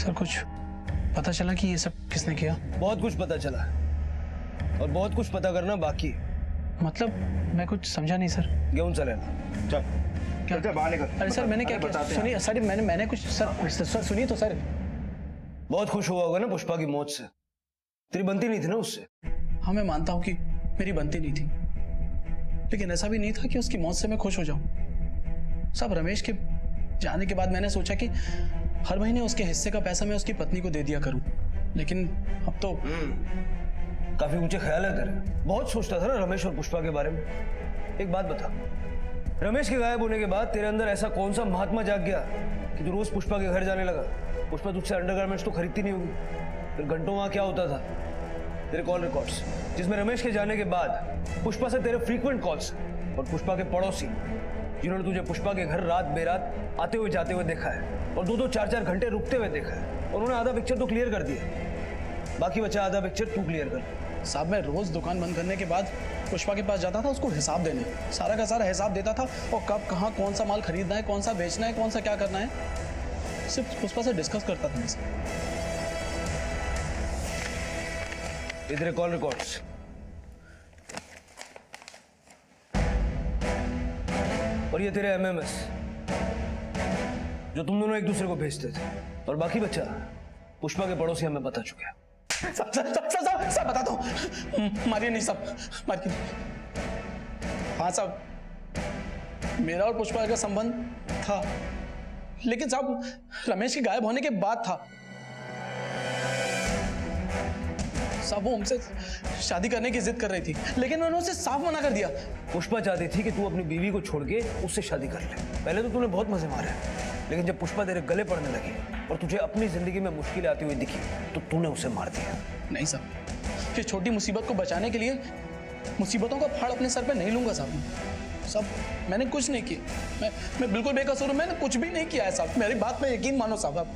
Sir कुछ पता चला कि ये सब किसने किया? बहुत कुछ पता चला और बहुत कुछ पता करना बाकी है। मतलब मैं कुछ समझा नहीं सर। गेहूं चले ना चल क्या? चल बाहर निकल। अरे सर मैंने क्या किया? सुनिए सर, मैंने कुछ सर सुनिए तो सर। बहुत खुश हुआ होगा ना पुष्पा की मौत से। तेरी बनती नहीं थी ना उससे। हाँ मैं मानता हूँ कि मेरी बनती नहीं थी, लेकिन ऐसा भी नहीं था कि उसकी मौत से मैं खुश हो जाऊं। सब रमेश के जाने के बाद मैंने सोचा कि हर महीने उसके हिस्से का पैसा मैं उसकी पत्नी को दे दिया करूं, लेकिन अब तो काफी ऊंचे ख्याल है तेरे। बहुत सोचता था ना रमेश और पुष्पा के बारे में। एक बात बता, रमेश के गायब होने के बाद तेरे अंदर ऐसा कौन सा महात्मा जाग गया कि तू रोज पुष्पा के घर जाने लगा? पुष्पा तुझसे अंडरगारमेंट्स तो खरीदती नहीं होगी, फिर घंटों वहां क्या होता था? तेरे कॉल रिकॉर्ड्स जिसमें रमेश के जाने के बाद पुष्पा से तेरे फ्रीक्वेंट कॉल्स और पुष्पा के पड़ोसी जिन्होंने तुझे पुष्पा के घर रात बेरात आते हुए जाते हुए देखा है और 2-2 4-4 घंटे रुकते हुए देखा है, और उन्होंने आधा पिक्चर तो क्लियर कर दिया, बाकी बचा आधा पिक्चर तू क्लियर कर। साहब मैं रोज दुकान बंद करने के बाद पुष्पा के पास जाता था उसको हिसाब देने, सारा का सारा हिसाब देता था और कब कहाँ कौन सा माल खरीदना है, कौन सा बेचना है, कौन सा क्या करना है, सिर्फ पुष्पा से डिस्कस करता था मैं। इधर कॉल रिकॉर्ड्स। और ये तेरे एमएमएस जो तुम दोनों एक दूसरे को भेजते थे, और बाकी बच्चा पुष्पा के पड़ोसी हमें बता चुके हैं। सब बता दो, मारिए नहीं सब, मारिए नहीं। हाँ साहब, मेरा और पुष्पा का संबंध था, लेकिन साहब रमेश के गायब होने के बाद था। साहब वो हमसे शादी करने की जिद कर रही थी, लेकिन मैंने उसे साफ मना कर दिया। पुष्पा चाहती थी कि तू अपनी बीवी को छोड़ के उससे शादी कर ले। पहले तो तूने बहुत मजे मारे, लेकिन जब पुष्पा तेरे गले पड़ने लगी और तुझे अपनी जिंदगी में मुश्किलें आती हुई दिखी तो तूने उसे मार दिया। नहीं साहब, फिर छोटी मुसीबत को बचाने के लिए मुसीबतों का फाड़ अपने सर पे नहीं लूंगा साहब। साहब मैंने कुछ नहीं किया, मैं बिल्कुल बेकसूर हूं, मैंने कुछ भी नहीं किया है साहब, मेरी बात पे यकीन मानो साहब।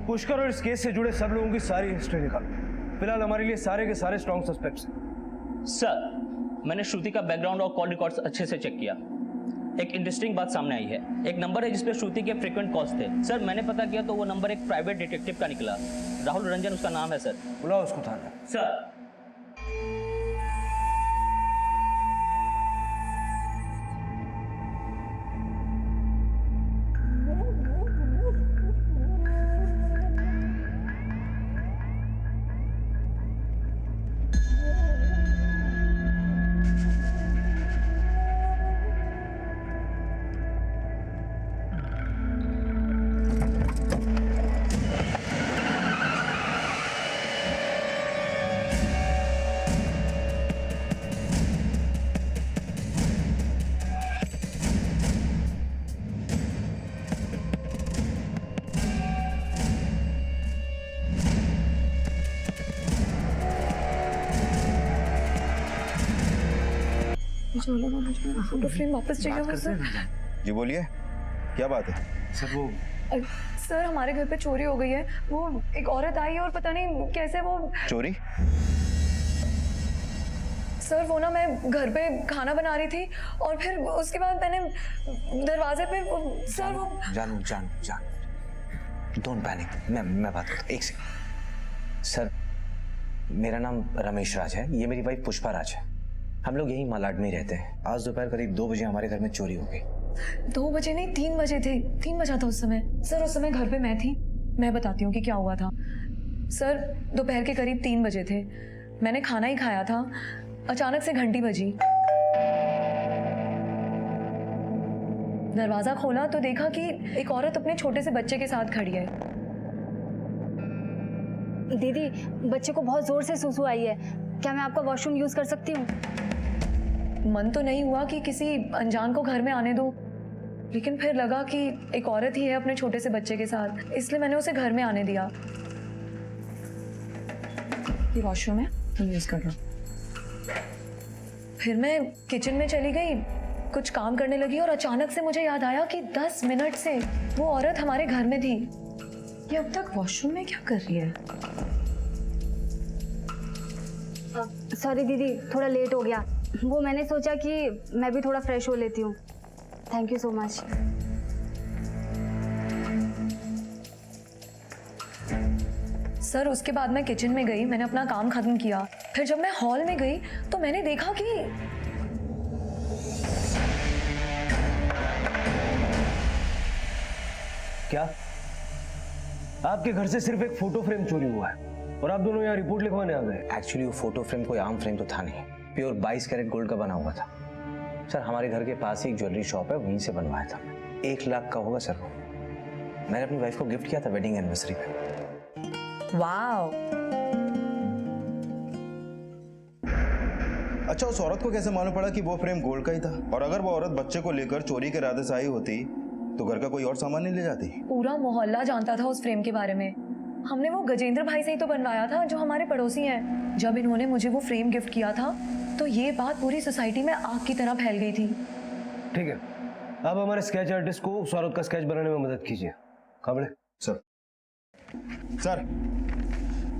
पुष्कर और इस केस से जुड़े सब लोगों की सारी हिस्ट्री निकालो। फिलहाल हमारे लिए सारे के सारे स्ट्रॉन्ग सस्पेक्ट्स हैं। सर मैंने श्रुति का बैकग्राउंड और कॉल रिकॉर्ड्स अच्छे से चेक किया। एक इंटरेस्टिंग बात सामने आई है। एक नंबर है जिसपे श्रुति के फ्रीक्वेंट कॉल्स थे। सर मैंने पता किया तो वो नंबर एक प्राइवेट डिटेक्टिव का निकला। राहुल रंजन उसका नाम है सर। बुलाओ उसको थाने। सर फोटो फ्रेम वापस चाहिए वो सर। जी बोलिए, क्या बात है? सर वो सर हमारे घर पे चोरी हो गई है। वो एक औरत आई है और पता नहीं कैसे वो चोरी? सर वो ना मैं घर पे खाना बना रही थी और फिर उसके बाद मैंने दरवाजे पे सर वो जान डोंट पैनिक। मैं बात करता हूँ, एक सेकंड। सर मेरा नाम रमेश राज है, ये मेरी वाइफ पुष्पा राज है। हम लोग यहीं मालाड में ही रहते हैं। आज दोपहर करीब 2 बजे हमारे घर में चोरी हो गई। 2 बजे नहीं 3 बजे थे। 3 बजा था उस समय। सर उस समय घर पे मैं थी। मैं बताती हूँ कि क्या हुआ था। सर दोपहर के करीब 3 बजे थे। मैंने खाना ही खाया था, अचानक से घंटी बजी। दरवाजा खोला तो देखा कि एक औरत अपने छोटे से बच्चे के साथ खड़ी है। दीदी बच्चे को बहुत जोर से सुसु आई है, क्या मैं आपका वॉशरूम यूज कर सकती हूँ? मन तो नहीं हुआ कि किसी अनजान को घर में आने दो, लेकिन फिर लगा कि एक औरत ही है अपने छोटे से बच्चे के साथ, इसलिए मैंने उसे घर में आने दिया। ये वॉशरूम है, तुम यूज कर लो। फिर मैं किचन में चली गई, कुछ काम करने लगी और अचानक से मुझे याद आया कि 10 मिनट से वो औरत हमारे घर में थी। ये अब तक वॉशरूम में क्या कर रही है? सॉरी दीदी, थोड़ा लेट हो गया। वो मैंने सोचा कि मैं भी थोड़ा फ्रेश हो लेती हूँ। Thank you so much. Sir उसके बाद मैं किचन में गई, मैंने अपना काम खत्म किया। फिर जब मैं हॉल में गई तो मैंने देखा कि क्या आपके घर से सिर्फ एक फोटो फ्रेम चोरी हुआ है और आप दोनों यहाँ रिपोर्ट लिखवाने आ गए? एक्चुअली वो फोटो फ्रेम कोई आम फ्रेम तो था नहीं, प्योर 22 कैरेट गोल्ड का बना हुआ था। सर हमारे घर के पास ही एक ज्वेलरी शॉप है, वहीं से बनवाया था। 1 लाख का होगा सर वो। मैंने अपनी वाइफ को गिफ्ट किया था वेडिंग एनिवर्सरी पे। वाओ। अच्छा, उस औरत को कैसे मालूम पड़ा कि वो फ्रेम गोल्ड का ही था? और अगर वो औरत बच्चे को लेकर चोरी के इरादे से आई होती तो घर का कोई और सामान नहीं ले जाती? पूरा मोहल्ला जानता था उस फ्रेम के बारे में। हमने वो गजेंद्र भाई से ही तो बनवाया था, जो हमारे पड़ोसी हैं। जब इन्होंने मुझे वो फ्रेम गिफ्ट किया था तो ये बात पूरी सोसाइटी में आग की तरह फैल गई थी। ठीक है, आप हमारे स्केच आर्टिस्ट को उस औरत का स्केच बनाने में मदद कीजिए। काबड़े सर। सर,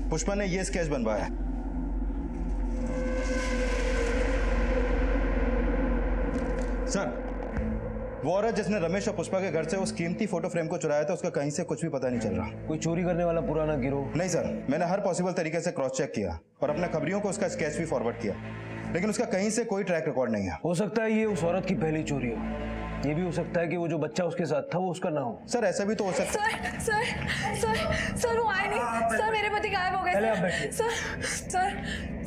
पुष्पा ने ये स्केच बनवाया है। सर, वो औरत जिसने रमेश और पुष्पा के घर से उस कीमती फोटो फ्रेम को चुराया था, उसका कहीं से कुछ भी पता नहीं चल रहा। कोई चोरी करने वाला पुराना गिरोह? नहीं सर, मैंने हर पॉसिबल तरीके से क्रॉस चेक किया और अपने खबरियों को उसका स्केच भी फॉरवर्ड किया, लेकिन उसका कहीं से कोई ट्रैक रिकॉर्ड नहीं है। हो सकता है ये उस औरत की पहली चोरी हो। ये भी हो सकता है कि वो जो बच्चा उसके साथ था वो उसका ना हो। सर ऐसा भी तो हो सकता सर सर सर सर वो आए नहीं। सर मेरे पति गायब हो गए। पहले आप बैठिए।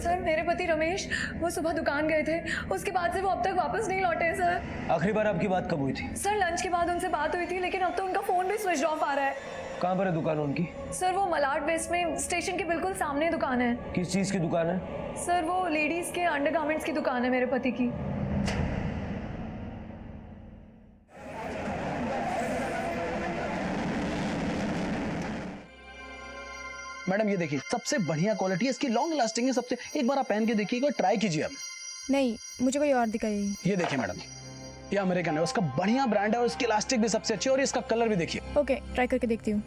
सर मेरे पति रमेश, वो सुबह दुकान गए थे, उसके बाद से वो अब तक वापस नहीं लौटे सर। आखिरी बार आपकी बात कब हुई थी? सर लंच के बाद उनसे बात हुई थी, लेकिन अब तो उनका फोन भी स्विच ऑफ आ रहा है। कहाँ पर है दुकान उनकी? सर वो मलाड वेस्ट में स्टेशन के बिल्कुल सामने दुकान है। किस चीज की दुकान है? सर वो लेडीज के अंडरगारमेंट्स की दुकान है मेरे पति की। मैडम ये देखिए, सबसे बढ़िया क्वालिटी है इसकी, लॉन्ग लास्टिंग है सबसे। एक बार आप पहन के देखिए, एक बार ट्राई कीजिए आप। नहीं, मुझे कोई और दिखाइए। ये देखिए मैडम, ये अमेरिकन है, उसका बढ़िया ब्रांड है और उसकी इलास्टिक भी सबसे अच्छी है, और इसका कलर भी देखिए। ओके, ट्राई करके देखती हूँ।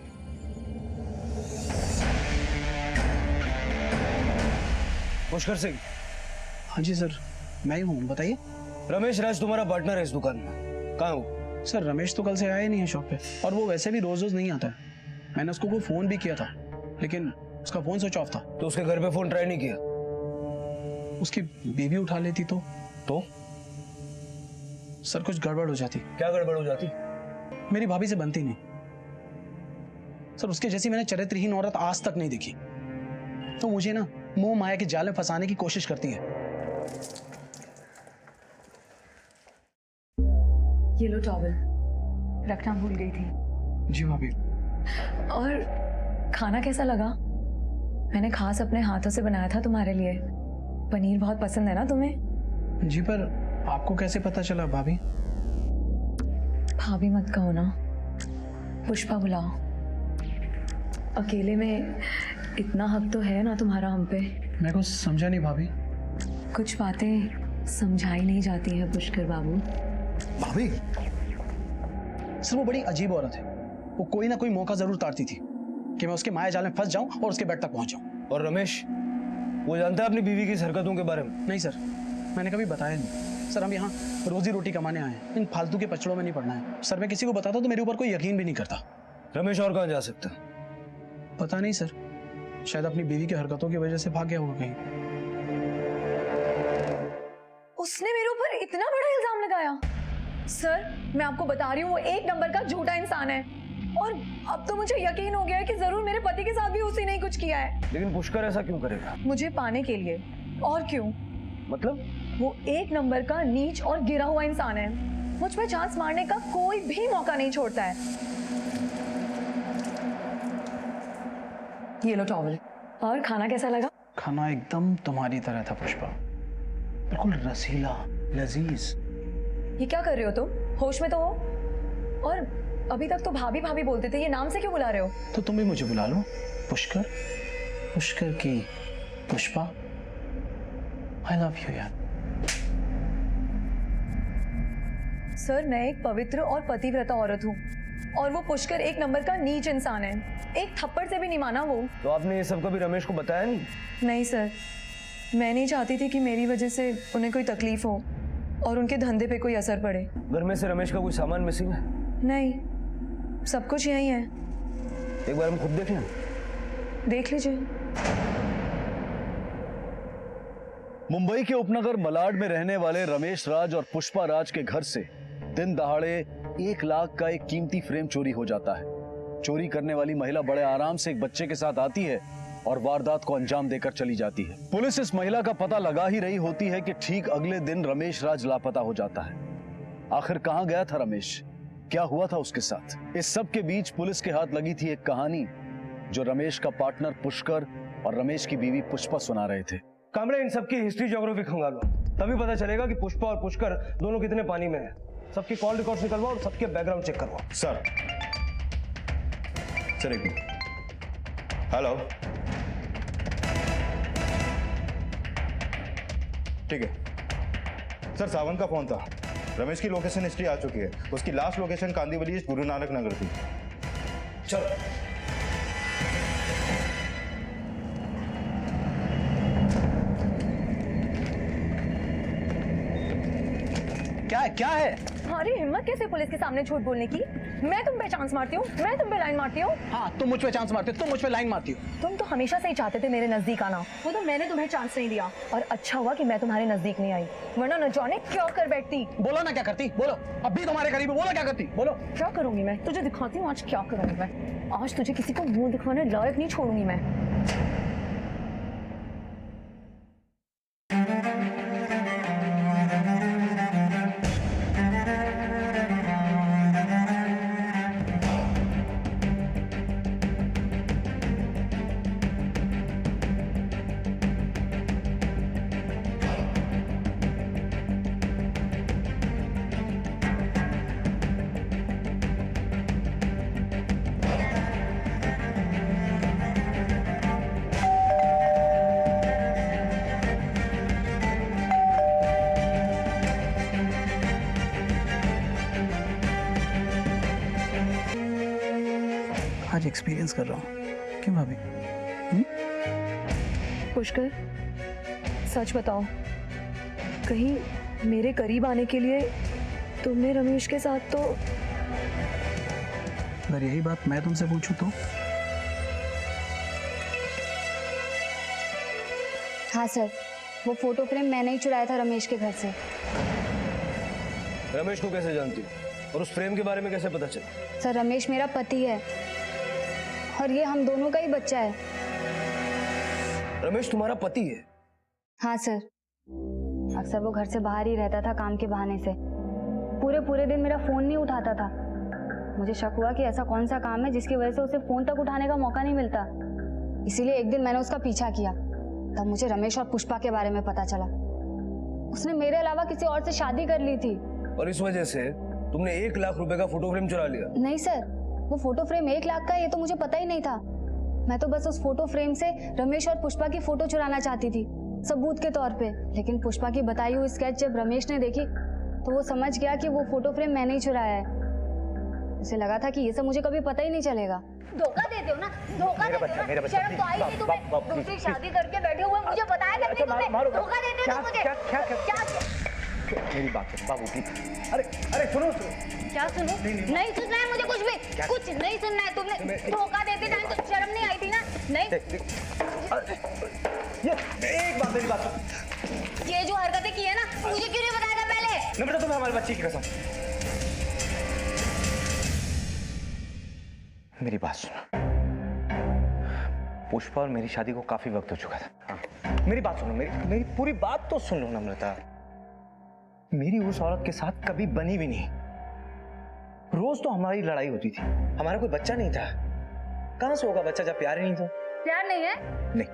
पुष्कर सिंह। हाँ जी सर, मैं ही हूँ, बताइए। रमेश राज तुम्हारा पार्टनर है इस दुकान में, कहाँ हो? सर रमेश तो कल से आया ही नहीं है शॉप पे, और वो वैसे भी रोज रोज नहीं आता है। मैंने उसको कोई फोन भी किया था, लेकिन उसका फोन स्विच ऑफ था। तो उसके घर पे फोन ट्राई नहीं किया? उसकी बीवी उठा लेती तो सर कुछ गड़बड़ हो जाती। क्या गड़बड़ हो जाती? मेरी भाभी से बनती नहीं सर, उसके जैसी मैंने चरित्रहीन औरत आज तक नहीं देखी। तो मुझे ना मोह माया के जाल में फंसाने की कोशिश करती है। ये लो टॉवल, रखना भूल गई थी। जी भाभी। और खाना कैसा लगा? मैंने खास अपने हाथों से बनाया था तुम्हारे लिए। पनीर बहुत पसंद है ना तुम्हें? जी, पर आपको कैसे पता चला भाभी? भाभी मत कहो ना, पुष्पा बुलाओ। अकेले में इतना हक तो है ना तुम्हारा हम पे। मैं कुछ समझा नहीं भाभी। कुछ बातें समझाई नहीं जाती है पुष्कर बाबू। भाभी सर, वो बड़ी अजीब औरत है। वो कोई ना कोई मौका जरूर ताड़ती थी कि मैं उसके माया जाल में फंस जाऊं और उसके बेड तक पहुंच जाऊं। और रमेश, वो जानता है अपनी बीवी की इस हरकतों के बारे में? नहीं सर, मैंने कभी बताया नहीं। सर हम यहाँ रोजी रोटी कमाने आए हैं, इन फालतू के पचड़ों में नहीं पड़ना है। सर मैं किसी को बताता तो मेरे ऊपर कोई यकीन भी नहीं करता। रमेश और कहाँ जा सकता? पता नहीं सर, शायद अपनी बीवी की हरकतों की वजह से भाग गया होगा कहीं। उसने मेरे ऊपर इतना बड़ा इल्जाम लगाया? सर मैं आपको बता रही हूँ, वो एक नंबर का झूठा इंसान है। और अब तो मुझे यकीन हो गया है कि जरूर मेरे पति के साथ भी उसी ने कुछ किया है। लेकिन पुष्कर ऐसा क्यों करेगा? मुझे पाने के लिए। और क्यों? मतलब? वो एक नंबर का नीच और गिरा हुआ इंसान है। मुझ पे चांस मारने का कोई भी मौका नहीं छोड़ता है। ये लो टॉवल। और खाना कैसा लगा? खाना एकदम तुम्हारी तरह था पुष्पा, बिल्कुल रसीला, लजीज। ये क्या कर रहे हो तुम? होश में तो हो। और अभी तक तो भाभी भाभी बोलते थे, ये नाम से क्यों बुला रहे हो? तो तुम भी मुझे बुला लो, पुष्कर। पुष्कर की पुष्पा। आई लव यू यार। सर मैं एक पवित्र और पतिव्रता औरत हूँ, और वो पुष्कर एक नंबर का नीच इंसान है। एक थप्पड़ से भी नहीं माना वो। तो आपने ये सब कभी रमेश को बताया नहीं? नहीं सर, मैं नहीं चाहती थी कि मेरी वजह से उन्हें कोई तकलीफ हो और उनके धंधे पे कोई असर पड़े। घर में से रमेश का कोई सामान मिसिंग है? नहीं, सब कुछ यही है। एक बार हम खुद देख लें। देख लीजिए। मुंबई के उपनगर मलाड में रहने वाले रमेश राज और पुष्पा राज के घर से दिन दहाड़े 1 लाख का एक कीमती फ्रेम चोरी हो जाता है। चोरी करने वाली महिला बड़े आराम से एक बच्चे के साथ आती है और वारदात को अंजाम देकर चली जाती है। पुलिस इस महिला का पता लगा ही रही होती है कि ठीक अगले दिन रमेश राज लापता हो जाता है। आखिर कहां गया था रमेश, क्या हुआ था उसके साथ? इस सब के बीच पुलिस के हाथ लगी थी एक कहानी जो रमेश का पार्टनर पुष्कर और रमेश की बीवी पुष्पा सुना रहे थे। कामड़े, इन सबकी हिस्ट्री ज्योग्राफी खंगालो, तभी पता चलेगा कि पुष्पा और पुष्कर दोनों कितने पानी में हैं। सबकी कॉल रिकॉर्ड्स निकलवाओ और सबके बैकग्राउंड चेक करवाओ। सर एक मिनट। हेलो, ठीक है सर, सावन का फोन था। रमेश की लोकेशन हिस्ट्री आ चुकी है। उसकी लास्ट लोकेशन कांदीवली गुरु नानक नगर थी। चलो। क्या है? हमारी हिम्मत कैसे पुलिस के सामने झूठ बोलने की? मैं तुम पे चांस मारती हूँ, मैं तुम पे लाइन मारती हूँ। हाँ, तुम मुझ पे चांस मारते हो, तुम मुझ पे लाइन मारती हो। तुम तो हमेशा से ही चाहते थे मेरे नजदीक आना, वो तो मैंने तुम्हें चांस नहीं दिया। और अच्छा हुआ कि मैं तुम्हारे नजदीक नहीं आई, वरना न जाने क्या कर बैठती। बोलो ना क्या करती, बोलो। अभी तुम्हारे करीब है, बोलो क्या करती, बोलो। क्या करूंगी मैं? तुझे दिखाती हूँ आज क्या करूंगी मैं। आज तुझे किसी को मुंह दिखाने लायक नहीं छोड़ूंगी मैं। आज एक्सपीरियंस कर रहा हूँ। क्यों भाभी? पुष्कर, सच बताओ, कहीं मेरे करीब आने के लिए तुमने रमेश के साथ तो? अगर यही बात मैं तुमसे पूछूं तो? हाँ सर, वो फोटो फ्रेम मैंने ही चुराया था रमेश के घर से। रमेश को कैसे जानती हो और उस फ्रेम के बारे में कैसे पता चला? सर, रमेश मेरा पति है और ये हम दोनों का ही बच्चा है। रमेश तुम्हारा पति है? हाँ सर, अक्सर वो घर से बाहर ही रहता था काम के बहाने से। पूरे दिन मेरा फोन नहीं उठाता था। मुझे शक हुआ कि ऐसा कौन सा काम है जिसकी वजह से उसे फोन तक उठाने का मौका नहीं मिलता। इसीलिए एक दिन मैंने उसका पीछा किया। तब मुझे रमेश और पुष्पा के बारे में पता चला। उसने मेरे अलावा किसी और से शादी कर ली थी। और इस वजह से तुमने 1 लाख रुपए का फोटो फ्रेम चुरा लिया? नहीं सर, वो फोटो फ्रेम 1 लाख का ये तो मुझे पता ही नहीं था। मैं तो बस उस फोटो फ्रेम से रमेश और पुष्पा की फोटो चुराना चाहती थी, सबूत के तौर पे। लेकिन पुष्पा की बताई हुई स्केच जब रमेश ने देखी तो वो समझ गया कि वो फोटो फ्रेम मैंने ही चुराया है। उसे लगा था कि ये सब मुझे कभी पता ही नहीं चलेगा। धोखा देते हो ना, धोखा देते हो ना। शर्म तो आई नहीं तुम्हें? दूसरी शादी करके बैठे हुए मुझे बताया करते तुम्हें। धोखा देते हो मुझे। क्या? मेरी बात सुनो बाबू प्लीज। अरे सुनो। क्या सुनो? नहीं सुनना है मुझे कुछ भी, कुछ नहीं सुनना है। तुमने धोखा देते टाइम तो शर्म नहीं आई थी ना? नहीं। एक बात, मेरी बात सुनो। ये जो हरकतें की है ना, मुझे क्यों नहीं बताया था पहले? न बेटा, तुम्हें हमारे बच्चे की कसम। मेरी बात सुनो। पुष्पा और मेरी शादी को काफी वक्त हो चुका था। हाँ। मेरी बात सुनो, मेरी पूरी बात तो सुन लो नम्रता। मेरी उस औरत के साथ कभी बनी भी नहीं। रोज तो हमारी लड़ाई होती थी। हमारा कोई बच्चा नहीं था। कहां से होगा बच्चा जब प्यार ही नहीं था? प्यार नहीं है? नहीं,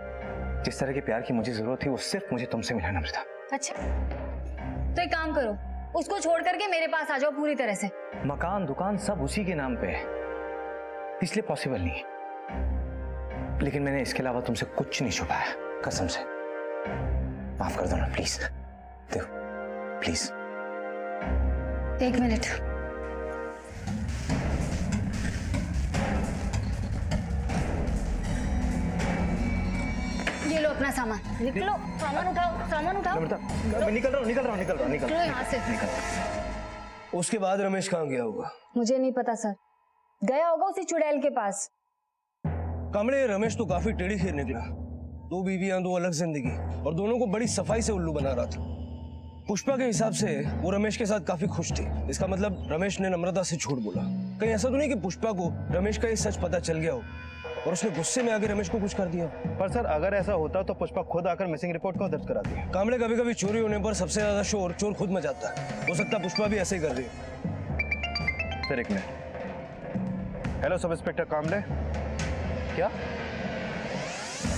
जिस तरह के प्यार की मुझे जरूरत थी वो सिर्फ मुझे तुमसे मिला नम्रता। अच्छा, तो एक काम करो, उसको छोड़ करके मेरे पास आ जाओ पूरी तरह से। मकान दुकान सब उसी के नाम पे है, इसलिए पॉसिबल नहीं है। लेकिन मैंने इसके अलावा तुमसे कुछ नहीं छुपाया, कसम से। माफ कर दो ना प्लीज। देखो प्लीज। 1 मिनट। ये लो अपना सामान, निकलो। सामान उठाओ, सामान उठाओ। मैं निकल रहा हूँ। निकलो यहाँ से। उसके बाद रमेश कहाँ गया होगा? मुझे नहीं पता सर, गया होगा उसी चुड़ैल के पास। कामड़े, रमेश तो काफी टेढ़ी खीर निकला। 2 बीवियां, 2 अलग जिंदगी, और दोनों को बड़ी सफाई से उल्लू बना रहा था। पुष्पा के हिसाब से वो रमेश के साथ काफी खुश थी। इसका मतलब रमेश ने नम्रता से झूठ बोला। कहीं ऐसा तो नहीं कि पुष्पा को रमेश का ये सच पता चल गया हो और उसने गुस्से में आके रमेश को कुछ कर दिया। पर सर अगर ऐसा होता तो पुष्पा खुद आकर मिसिंग रिपोर्ट क्यों दर्ज कराती है? कामड़े, कभी कभी चोरी होने पर सबसे ज्यादा शोर चोर खुद मचाता है। हो सकता है पुष्पा भी ऐसे ही कर रही है। सर एक मिनट। हेलो सब इंस्पेक्टर कामले। क्या?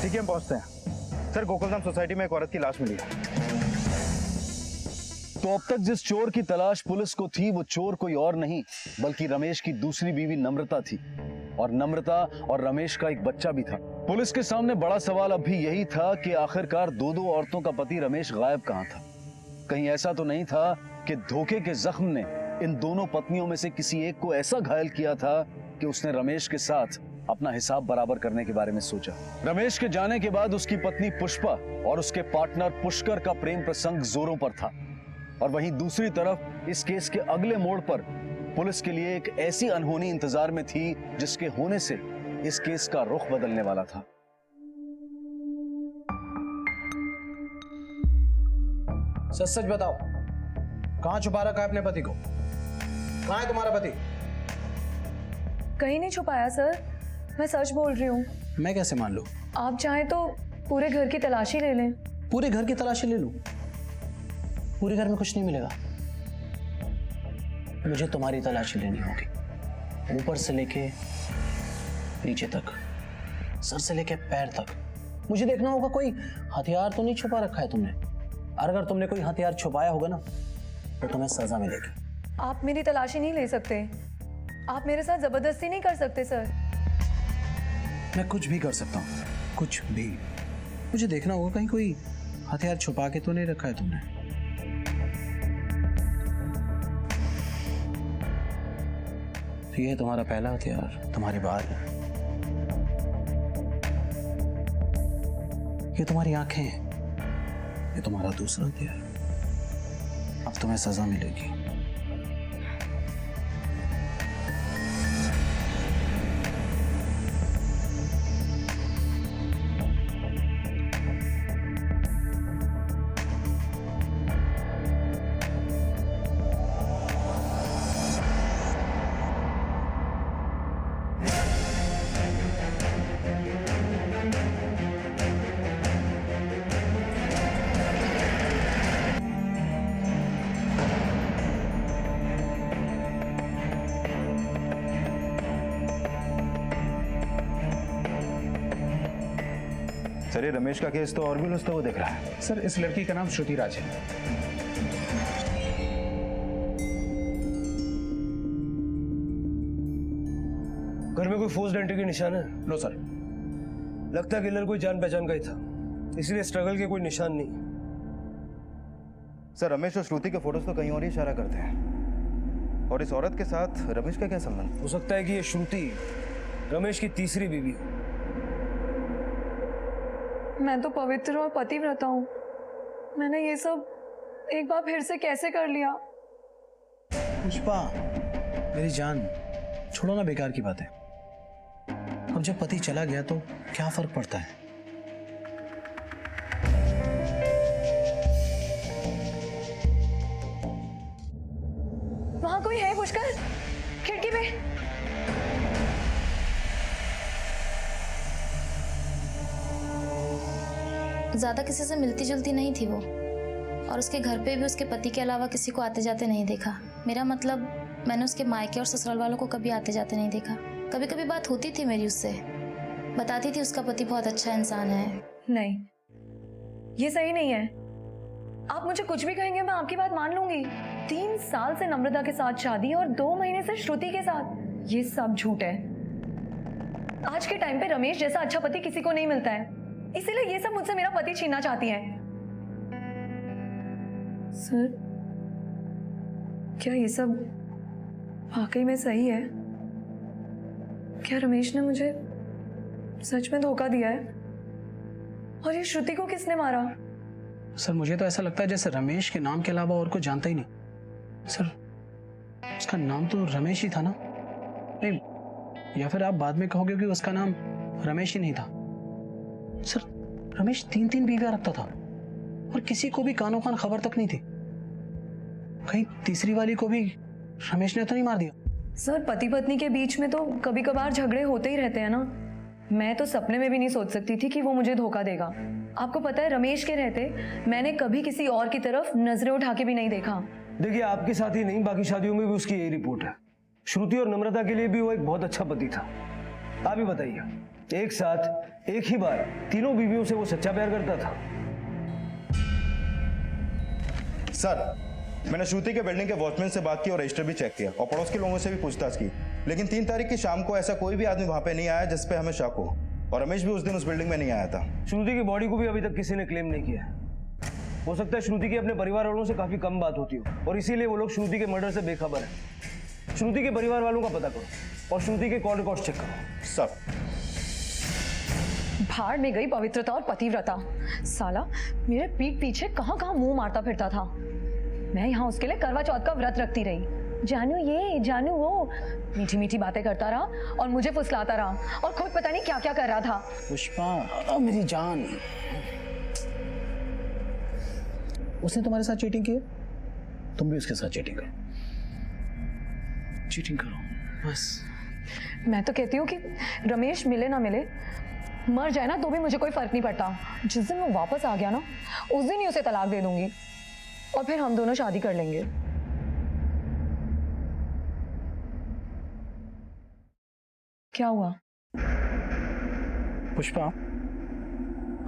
ठीक है, हम पहुंचते हैं। सर गोकुलधाम सोसाइटी में एक औरत की लाश मिली है। तो अब तक जिस चोर की तलाश पुलिस को थी वो चोर कोई और नहीं बल्कि रमेश की दूसरी बीवी नम्रता थी। और नम्रता और रमेश का एक बच्चा भी था। पुलिस के सामने बड़ा सवाल अब भी यही था कि आखिरकार 2 औरतों का पति रमेश गायब कहां था। कहीं ऐसा तो नहीं था कि धोखे के जख्म ने इन दोनों पत्नियों में से किसी एक को ऐसा घायल किया था कि उसने रमेश के साथ अपना हिसाब बराबर करने के बारे में सोचा। रमेश के जाने के बाद उसकी पत्नी पुष्पा और उसके पार्टनर पुष्कर का प्रेम प्रसंग जोरों पर था। और वहीं दूसरी तरफ इस केस के अगले मोड़ पर पुलिस के लिए एक ऐसी अनहोनी इंतजार में थी जिसके होने से इस केस का रुख बदलने वाला था। सच सच बताओ, कहां छुपा रखा है अपने पति को? कहां है तुम्हारा पति? कहीं नहीं छुपाया सर, मैं सच बोल रही हूँ। मैं कैसे मान लूं? आप चाहें तो पूरे घर की तलाशी ले लें। पूरे घर की तलाशी ले लूं? पूरे घर में कुछ नहीं मिलेगा। मुझे तुम्हारी तलाशी लेनी होगी, ऊपर से लेके नीचे तक, सर से लेके पैर तक। मुझे देखना होगा कोई हथियार तो नहीं छुपा रखा है तुमने। और अगर तुमने कोई हथियार छुपाया होगा ना तो तुम्हें सजा मिलेगी। आप मेरी तलाशी नहीं ले सकते, आप मेरे साथ जबरदस्ती नहीं कर सकते सर। मैं कुछ भी कर सकता हूँ, कुछ भी। मुझे देखना होगा कहीं कोई हथियार छुपा के तो नहीं रखा है तुमने। तो ये तुम्हारा पहला हथियार, तुम्हारे बाल। ये तुम्हारी आंखें हैं, ये तुम्हारा दूसरा हथियार। अब तुम्हें सजा मिलेगी। सर ये रमेश का केस तो और भी उलझता हुआ दिख रहा है। सर इस लड़की का नाम श्रुति राज है। घर में कोई फोर्स्ड एंट्री के निशान है? लो सर। लगता है किलर कोई जान पहचान का ही था, इसलिए स्ट्रगल के कोई निशान नहीं। सर रमेश और श्रुति के फोटोज तो कहीं और ही इशारा करते हैं। और इस औरत के साथ रमेश का क्या संबंध? हो सकता है कि ये श्रुति रमेश की तीसरी बीवी हो। मैं तो पवित्र और पतिव्रता हूँ, मैंने ये सब एक बार फिर से कैसे कर लिया? पुष्पा मेरी जान, छोड़ो ना बेकार की बातें। अब जब पति चला गया तो क्या फर्क पड़ता है? वहां कोई है पुष्कर? खिड़की पे। ज़्यादा किसी से मिलती जुलती नहीं थी वो, और उसके घर पे भी उसके पति के अलावा किसी को आते जाते नहीं देखा। मेरा मतलब मैंने उसके मायके और ससुराल वालों को कभी आते जाते नहीं देखा। कभी कभी बात होती थी मेरी उससे, बताती थी उसका पति बहुत अच्छा इंसान है। नहीं, ये सही नहीं है। आप मुझे कुछ भी कहेंगे मैं आपकी बात मान लूंगी। 3 साल से नम्रता के साथ शादी और 2 महीने से श्रुति के साथ, ये सब झूठ है। आज के टाइम पे रमेश जैसा अच्छा पति किसी को नहीं मिलता है, इसीलिए ये सब मुझसे मेरा पति छीनना चाहती है। सर क्या ये सब वाकई में सही है? क्या रमेश ने मुझे सच में धोखा दिया है? और ये श्रुति को किसने मारा? सर मुझे तो ऐसा लगता है जैसे रमेश के नाम के अलावा और कुछ जानता ही नहीं। सर उसका नाम तो रमेश ही था ना? नहीं, या फिर आप बाद में कहोगे कि उसका नाम रमेश ही नहीं था। सर, रमेश 3-3 बीवियां रखता था और किसी को भी कानों कान खबर तक नहीं थी। कहीं तीसरी वाली को भी रमेश ने तो नहीं मार दिया? सर, पति पत्नी के बीच में तो कभी कभार झगड़े होते ही रहते हैं ना। मैं तो सपने में भी नहीं सोच सकती थी कि वो मुझे धोखा देगा। आपको पता है, रमेश के रहते मैंने कभी किसी और की तरफ नजरें उठा के भी नहीं देखा। देखिए, आपके साथ ही नहीं, बाकी शादियों में भी उसकी यही रिपोर्ट है। श्रुति और नम्रता के लिए भी वो एक बहुत अच्छा पति था। आप ही बताइए, एक साथ एक ही बार तीनों बीवियों से वो सच्चा प्यार करता था? सर, मैंने श्रुति के बिल्डिंग के वॉचमैन से बात की और रजिस्टर भी चेक किया और पड़ोस के लोगों से भी पूछताछ की, लेकिन 3 तारीख की शाम को ऐसा कोई भी आदमी वहां पे नहीं आया जिस पे हमें शक हो। और रमेश भी उस दिन उस बिल्डिंग में नहीं आया था। श्रुति की बॉडी को भी अभी तक किसी ने क्लेम नहीं किया। हो सकता है श्रुति की अपने परिवार वालों से काफी कम बात होती हो और इसीलिए वो लोग श्रुति के मर्डर से बेखबर है। श्रुति के परिवार वालों का पता करो और श्रुति के कॉल रिकॉर्ड चेक करो। सब भाड़ में गई पवित्रता और पतिव्रता। साला मेरे पीठ पीछे कहाँ कहाँ मुंह मारता फिरता था। मैं यहाँ उसके लिए करवा चौथ का व्रत रखती रही। जानू ये, जानू वो, मीठी मीठी बातें करता रहा और मुझे फुसलाता रहा और खुद पता नहीं क्या क्या कर रहा था। पुष्पा, मेरी जान, उसने तुम्हारे साथ चीटिंग की है, तुम भी उसके साथ चीटिंग करो। चीटिंग करो बस। मैं तो कहती हूँ कि रमेश मिले ना मिले, मर जाए ना तो भी मुझे कोई फर्क नहीं पड़ता। जिस दिन वो वापस आ गया ना, उस दिन ही उसे तलाक दे दूंगी और फिर हम दोनों शादी कर लेंगे। क्या हुआ? पुष्पा,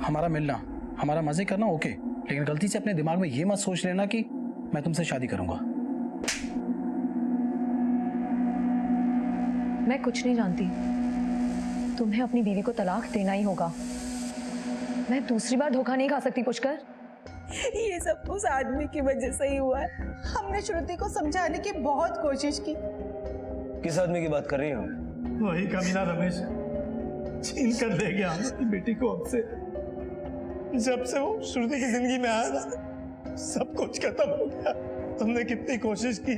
हमारा मिलना, हमारा मजे करना ओके, लेकिन गलती से अपने दिमाग में ये मत सोच लेना कि मैं तुमसे शादी करूंगा। मैं कुछ नहीं जानती। तुम्हें अपनी बीवी को तलाक देना ही होगा। मैं दूसरी बार धोखा नहीं खा सकती पुष्कर। ये सब उस आदमी की वजह से ही हुआ है। हमने श्रुति को समझाने की बहुत कोशिश की। किस आदमी की बात कर रही हो? वही कमीना रमेश छीन कर ले गया हमारी बेटी को हमसे। जब से वो श्रुति की जिंदगी में आया ना, सब कुछ खत्म हो गया। हमने कितनी कोशिश की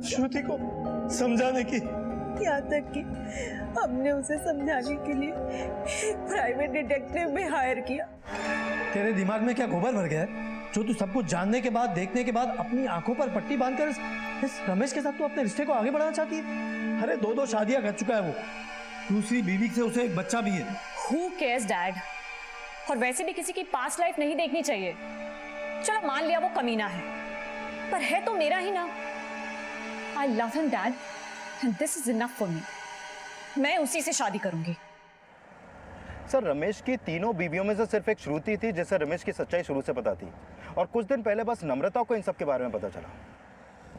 श्रुति को समझाने की, यहाँ तक कि हमने उसे समझाने के लिए एक प्राइवेट डिटेक्टिव भी हायर किया। तेरे दिमाग में क्या गोबर भर गया है जो तू सब कुछ जानने के बाद, देखने के बाद अपनी आंखों पर पट्टी बांधकर इस रमेश के साथ तू अपने रिश्ते को आगे बढ़ाना चाहती है? अरे 2 शादियां कर चुका है वो, दूसरी बीवी से उसे एक बच्चा भी है। Who cares, Dad? और वैसे भी किसी की पास्ट लाइफ नहीं देखनी चाहिए। चलो मान लिया वो कमीना है, पर है तो मेरा ही ना। I love him, Dad, and this is enough for me. मैं उसी से शादी करूंगी। सर, रमेश की तीनों बीवियों में से सिर्फ एक श्रुति थी जिसे रमेश की सच्चाई शुरू से पता थी, और कुछ दिन पहले बस नम्रता को इन सब के बारे में पता चला।